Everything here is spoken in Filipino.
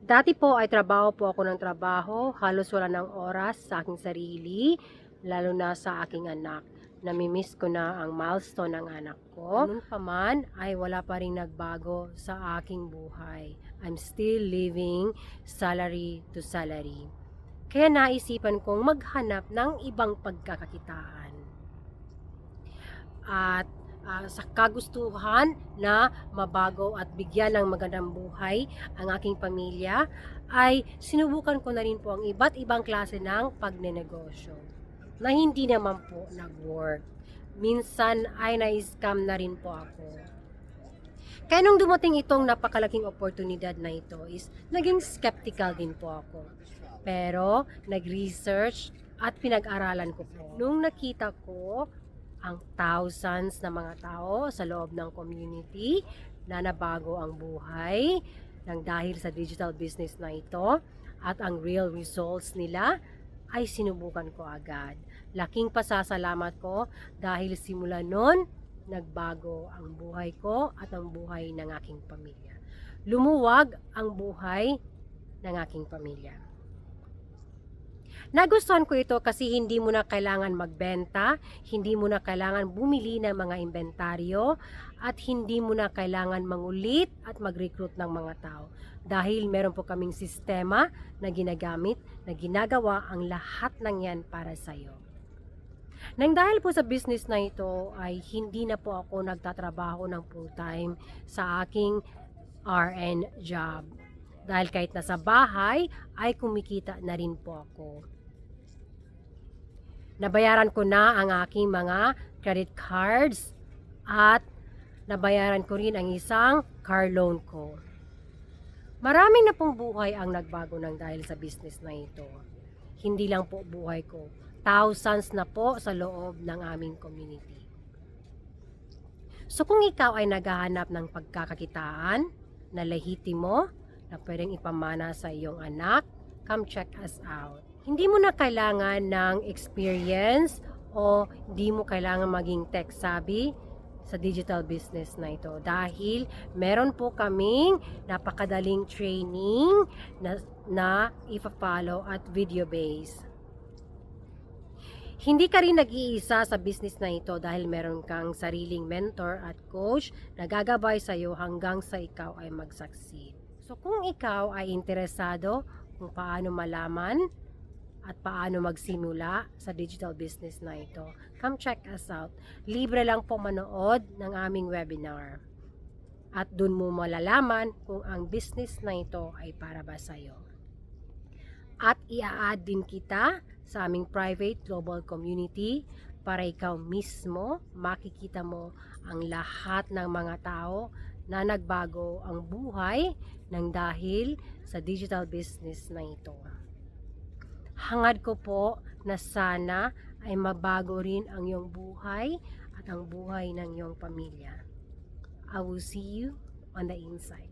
Dati po ay trabaho po ako ng trabaho, halos wala ng oras sa aking sarili, lalo na sa aking anak. Namimiss ko na ang milestone ng anak ko. Ganun pa man ay wala pa rin nagbago sa aking buhay. I'm still living salary to salary. Kaya naisipan kong maghanap ng ibang pagkakakitaan. At sa kagustuhan na mabago at bigyan ng magandang buhay ang aking pamilya, ay sinubukan ko na rin po ang iba't ibang klase ng pagnenegosyo na hindi naman po nag-work. Minsan ay na-scam na rin po ako. Kaya nung dumating itong napakalaking oportunidad na ito is naging skeptical din po ako. Pero nag-research at pinag-aralan ko po. Nung nakita ko ang thousands na mga tao sa loob ng community na nabago ang buhay nang dahil sa digital business na ito at ang real results nila, ay sinubukan ko agad. Laking pasasalamat ko dahil simula noon, nagbago ang buhay ko at ang buhay ng aking pamilya. Lumuwag ang buhay ng aking pamilya. Nagustuhan ko ito kasi hindi mo na kailangan magbenta, hindi mo na kailangan bumili ng mga inventaryo, at hindi mo na kailangan mangulit at mag-recruit ng mga tao. Dahil meron po kaming sistema na ginagamit na ginagawa ang lahat ng yan para sa iyo. Nang dahil po sa business na ito ay hindi na po ako nagtatrabaho ng full-time sa aking RN job. Dahil kahit nasa bahay ay kumikita na rin po ako. Nabayaran ko na ang aking mga credit cards at nabayaran ko rin ang isang car loan ko. Marami na pong buhay ang nagbago ng dahil sa business na ito. Hindi lang po buhay ko. Thousands na po sa loob ng aming community. So kung ikaw ay naghahanap ng pagkakakitaan na lehitimo na pwedeng ipamana sa iyong anak, come check us out. Hindi mo na kailangan ng experience o hindi mo kailangan maging tech savvy sa digital business na ito dahil meron po kaming napakadaling training na ipa-follow at video based. Hindi ka rin nag-iisa sa business na ito dahil meron kang sariling mentor at coach na gagabay sa iyo hanggang sa ikaw ay mag-succeed. So kung ikaw ay interesado kung paano malaman at paano magsimula sa digital business na ito, come check us out. Libre lang po manood ng aming webinar. At dun mo malalaman kung ang business na ito ay para ba sa'yo. At i-add din kita sa aming private global community para ikaw mismo makikita mo ang lahat ng mga tao na nagbago ang buhay ng dahil sa digital business na ito. Hangad ko po na sana ay mabago rin ang iyong buhay at ang buhay ng iyong pamilya. I will see you on the inside.